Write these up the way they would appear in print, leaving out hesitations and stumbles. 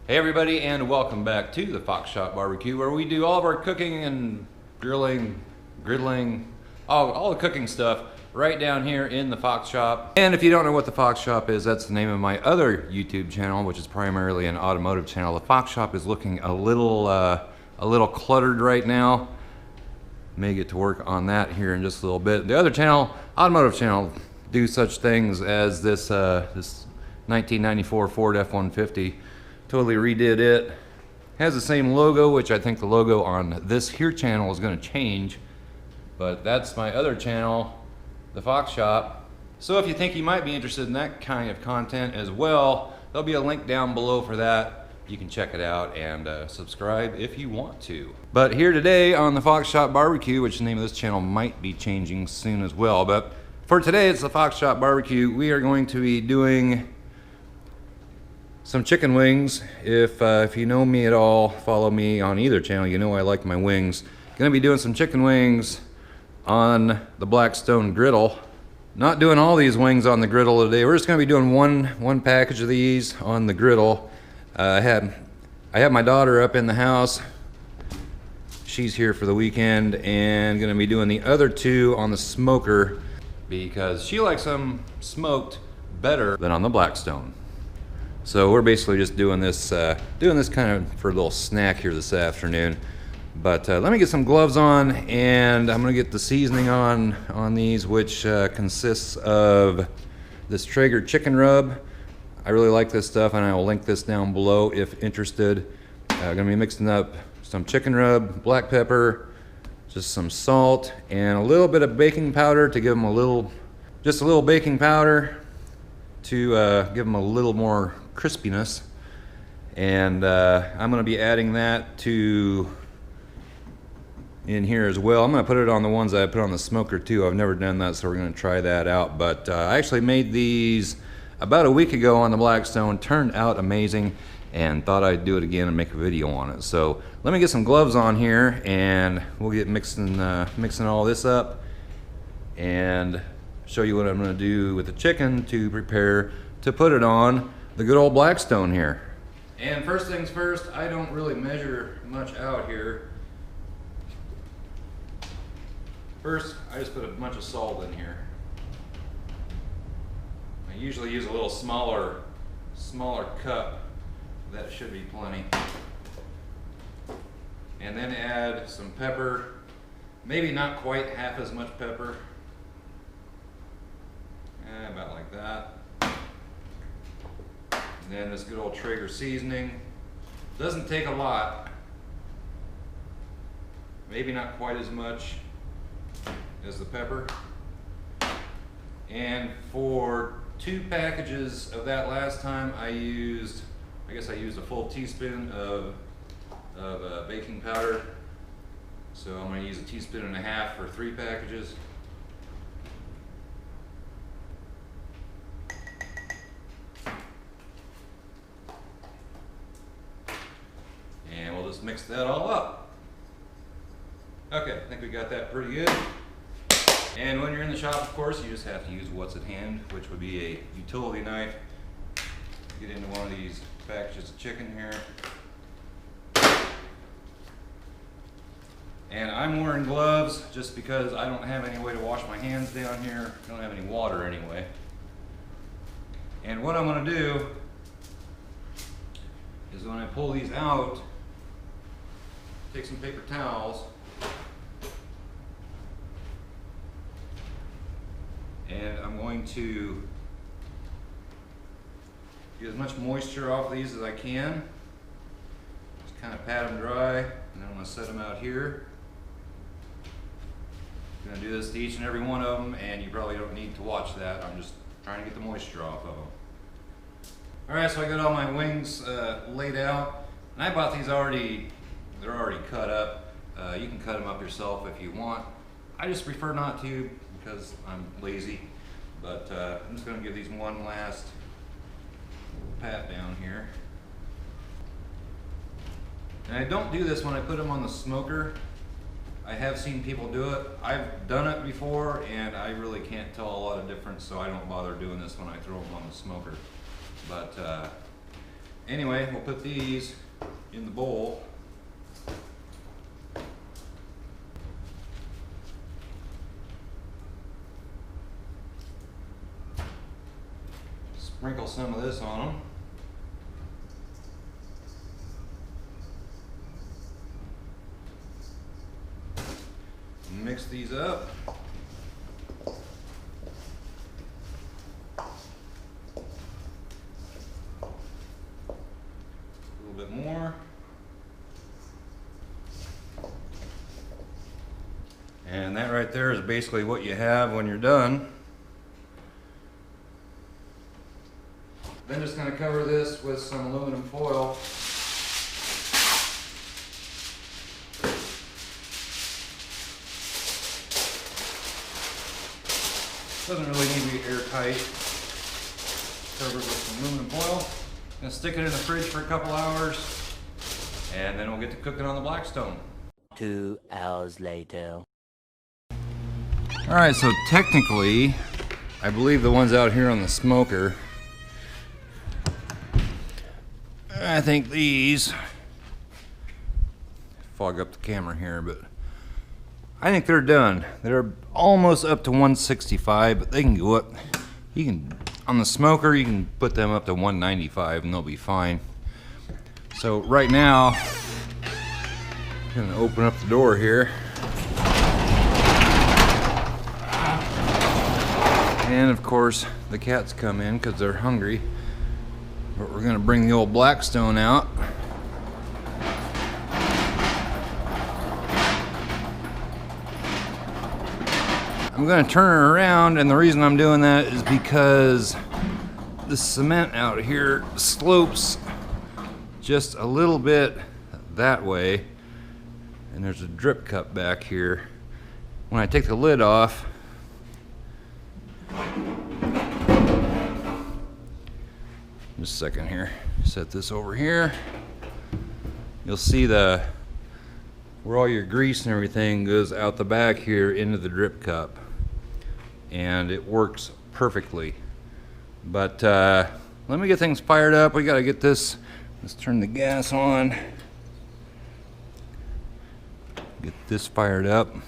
Hey everybody, and welcome back to the Fox Shop Barbecue, where we do all of our cooking and grilling, griddling, all the cooking stuff right down here in the Fox Shop. And if you don't know what the Fox Shop is, that's the name of my other YouTube channel, which is primarily an automotive channel. The Fox Shop is looking a little cluttered right now. May get to work on that here in just a little bit. The other channel, automotive channel, do such things as this 1994 Ford F-150. Totally redid it. Has the same logo, which I think the logo on this here channel is going to change. But that's my other channel, the Fox Shop. So if you think you might be interested in that kind of content as well, there'll be a link down below for that. You can check it out and subscribe if you want to. But here today on the Fox Shop Barbecue, which the name of this channel might be changing soon as well. But for today, it's the Fox Shop Barbecue. We are going to be doing some chicken wings. If you know me at all, follow me on either channel, you know I like my wings. Gonna be doing some chicken wings on the Blackstone Griddle. Not doing all these wings on the griddle today. We're just gonna be doing one package of these on the griddle. I have my daughter up in the house. She's here for the weekend and gonna be doing the other two on the smoker because she likes them smoked better than on the Blackstone. So we're basically just doing this kind of for a little snack here this afternoon. But let me get some gloves on, and I'm gonna get the seasoning on these, which consists of this Traeger chicken rub. I really like this stuff, and I will link this down below if interested. Gonna be mixing up some chicken rub, black pepper, just some salt, and a little bit of baking powder to give them just a little baking powder to give them a little more crispiness. And I'm going to be adding that to in here as well. I'm going to put it on the ones that I put on the smoker too. I've never done that, so we're going to try that out. But I actually made these about a week ago on the Blackstone. Turned out amazing, and thought I'd do it again and make a video on it. So let me get some gloves on here, and we'll get mixing all this up and show you what I'm going to do with the chicken to prepare to put it on the good old Blackstone here. And first things first, I don't really measure much out here. First, I just put a bunch of salt in here. I usually use a little smaller cup. That should be plenty. And then add some pepper. Maybe not quite half as much pepper. About like that. And then this good old Traeger seasoning. Doesn't take a lot. Maybe not quite as much as the pepper. And for 2 packages of that last time, I guess I used a full teaspoon of baking powder. So I'm going to use a teaspoon and a half for 3 packages. Just mix that all up. Okay, I think we got that pretty good. And when you're in the shop, of course, you just have to use what's at hand, which would be a utility knife. Get into one of these packages of chicken here. And I'm wearing gloves just because I don't have any way to wash my hands down here. I don't have any water anyway. And what I'm going to do is when I pull these out, take some paper towels and I'm going to get as much moisture off these as I can. Just kind of pat them dry, and then I'm going to set them out here. I'm going to do this to each and every one of them, and you probably don't need to watch that. I'm just trying to get the moisture off of them. Alright, so I got all my wings laid out, and I bought these they're already cut up. You can cut them up yourself if you want. I just prefer not to because I'm lazy, but I'm just going to give these one last pat down here. And I don't do this when I put them on the smoker. I have seen people do it. I've done it before, and I really can't tell a lot of difference, so I don't bother doing this when I throw them on the smoker. But Anyway, we'll put these in the bowl. Sprinkle some of this on them. Mix these up. A little bit more. And that right there is basically what you have when you're done. Then just going to cover this with some aluminum foil. Doesn't really need to be airtight. Cover it with some aluminum foil. Gonna stick it in the fridge for a couple hours, and then we'll get to cooking on the Blackstone. 2 hours later. All right, so technically, I believe the ones out here on the smoker, I think these, fog up the camera here, but I think they're done. They're almost up to 165, but they can go up. You can, on the smoker, you can put them up to 195 and they'll be fine. So right now, I'm gonna open up the door here. And of course, the cats come in because they're hungry. But we're gonna bring the old Blackstone out. I'm gonna turn it around, and the reason I'm doing that is because the cement out here slopes just a little bit that way, and there's a drip cup back here. When I take the lid off, just a second here, set this over here. You'll see where all your grease and everything goes out the back here into the drip cup, and it works perfectly. But let me get things fired up. We got to get this. Let's turn the gas on. Get this fired up. All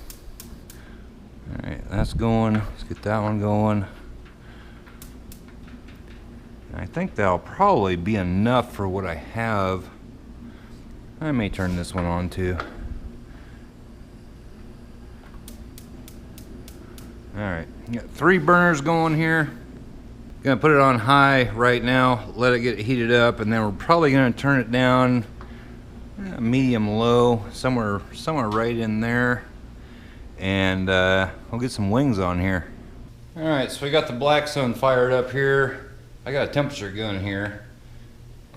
right, that's going. Let's get that one going. I think that'll probably be enough for what I have. I may turn this one on too. Alright, got 3 burners going here. Gonna put it on high right now, let it get heated up, and then we're probably gonna turn it down medium low, somewhere right in there. And we'll get some wings on here. Alright, so we got the Blackstone fired up here. I got a temperature gun here,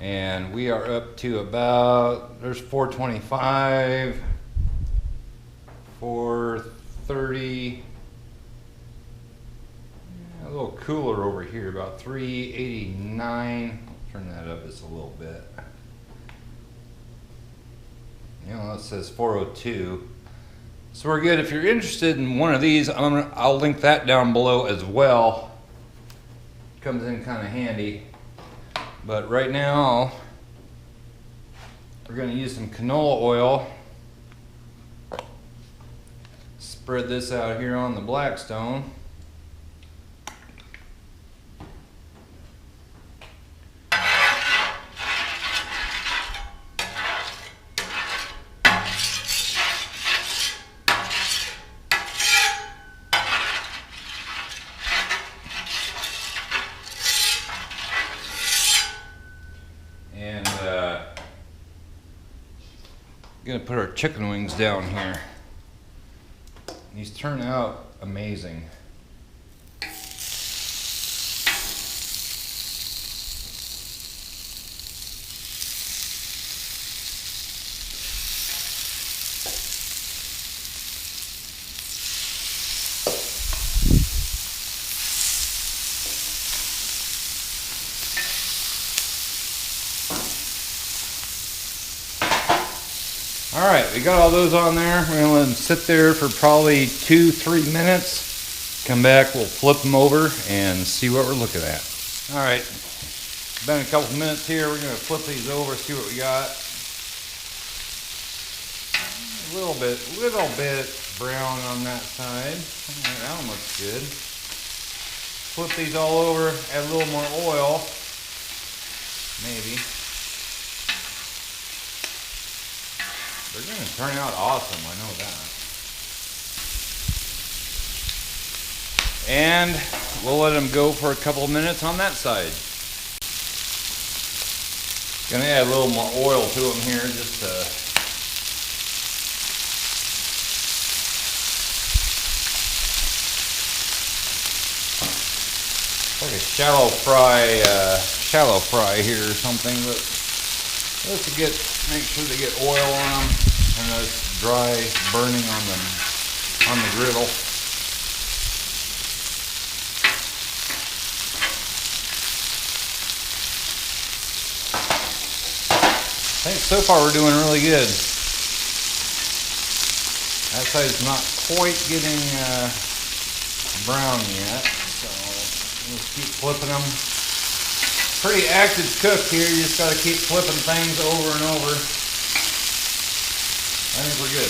and we are up to about, there's 425, 430, a little cooler over here, about 389. I'll turn that up just a little bit. You know, it says 402. So we're good. If you're interested in one of these, I'll link that down below as well. Comes in kind of handy. But right now, we're going to use some canola oil. Spread this out here on the Blackstone. And gonna put our chicken wings down here. These turn out amazing. Alright, we got all those on there. We're gonna let them sit there for probably 2-3 minutes. Come back, we'll flip them over and see what we're looking at. Alright, Been a couple minutes here. We're gonna flip these over, see what we got. A little bit brown on that side. All right, that one looks good. Flip these all over, add a little more oil, maybe. They're gonna turn out awesome, I know that. And we'll let them go for a couple of minutes on that side. Gonna add a little more oil to them here, just to like a shallow fry here or something. But let's make sure they get oil on them and it's dry burning on the griddle. I think so far we're doing really good. That side's not quite getting brown yet, so we'll keep flipping them. Pretty active cook here, you just gotta keep flipping things over and over. I think we're good.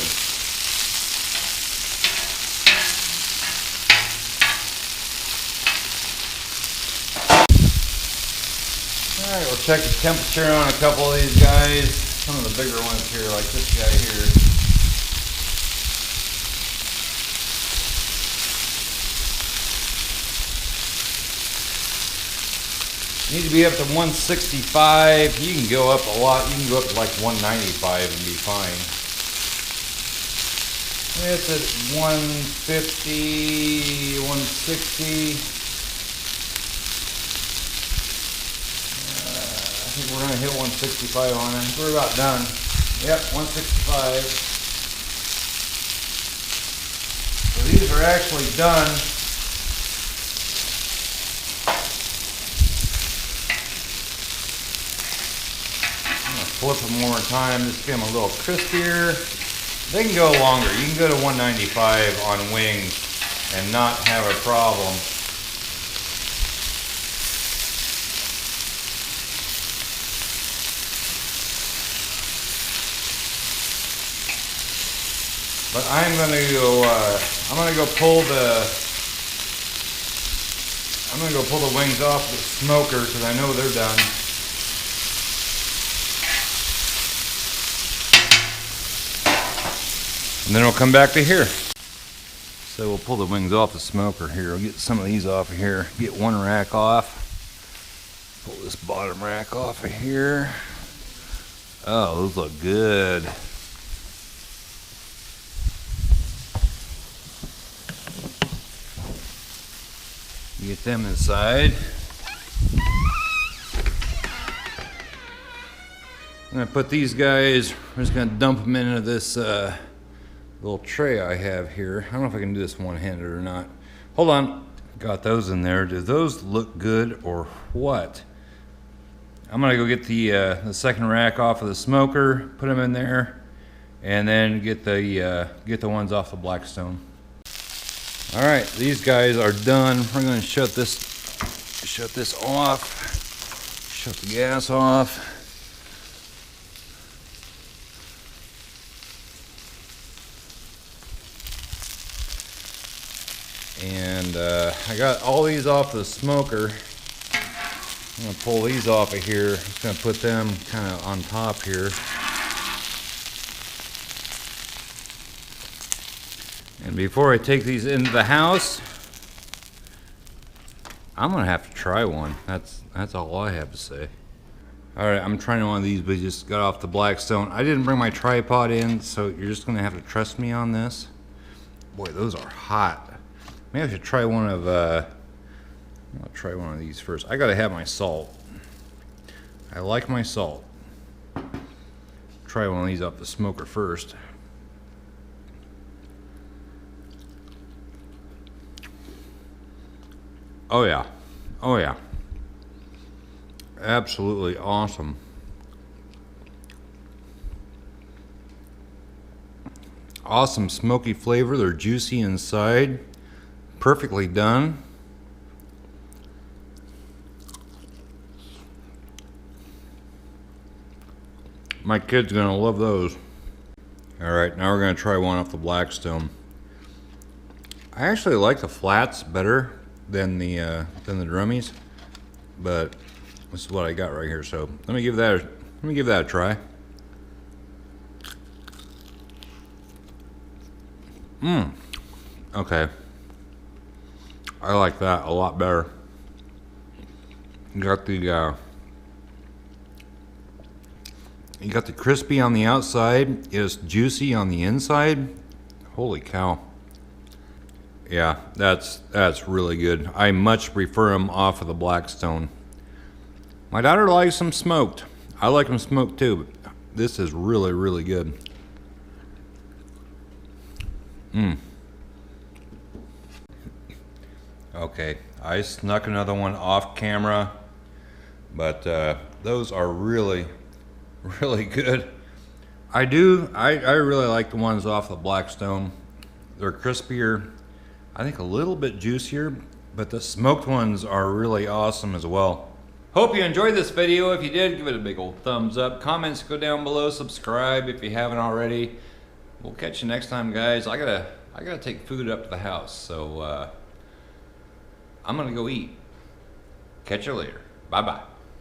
Alright, we'll check the temperature on a couple of these guys. Some of the bigger ones here, like this guy here. Need to be up to 165. You can go up a lot. You can go up to like 195 and be fine. It's at 150, 160. I think we're going to hit 165 on it. We're about done. Yep, 165. So these are actually done. I'm going to flip them one more time, just get them a little crispier. They can go longer. You can go to 195 on wings and not have a problem. But I'm gonna go pull the wings off the smoker because I know they're done. And then we'll come back to here. So we'll pull the wings off the smoker here. We'll get some of these off of here. Get one rack off. Pull this bottom rack off of here. Oh, those look good. Get them inside. I'm gonna put these guys, I'm just gonna dump them into this little tray I have here. I don't know if I can do this one-handed or not. Hold on, got those in there. Do those look good or what? I'm gonna go get the second rack off of the smoker, put them in there, and then get the ones off the Blackstone. All right, these guys are done. We're gonna shut this off, shut the gas off. And I got all these off the smoker. I'm gonna pull these off of here. Just gonna put them kind of on top here. And before I take these into the house, I'm gonna have to try one. That's all I have to say. All right, I'm trying one of these, but just got off the Blackstone. I didn't bring my tripod in, so you're just gonna have to trust me on this. Boy, those are hot. Maybe I should try one of. I'll try one of these first. I gotta have my salt. I like my salt. Try one of these off the smoker first. Oh yeah, oh yeah. Absolutely awesome. Awesome smoky flavor. They're juicy inside. Perfectly done. My kid's gonna love those. All right, now we're gonna try one off the Blackstone. I actually like the flats better than the drummies, but this is what I got right here. So let me give that a try. Okay. I like that a lot better. You got the crispy on the outside, it's juicy on the inside. Holy cow. Yeah, that's really good. I much prefer them off of the Blackstone. My daughter likes them smoked. I like them smoked too, but this is really, really good. Okay, I snuck another one off camera, but those are really, really good. I really like the ones off the Blackstone. They're crispier, I think a little bit juicier, but the smoked ones are really awesome as well. Hope you enjoyed this video. If you did, give it a big old thumbs up. Comments go down below. Subscribe if you haven't already. We'll catch you next time, guys. I gotta take food up to the house, so I'm gonna go eat. Catch you later. Bye-bye.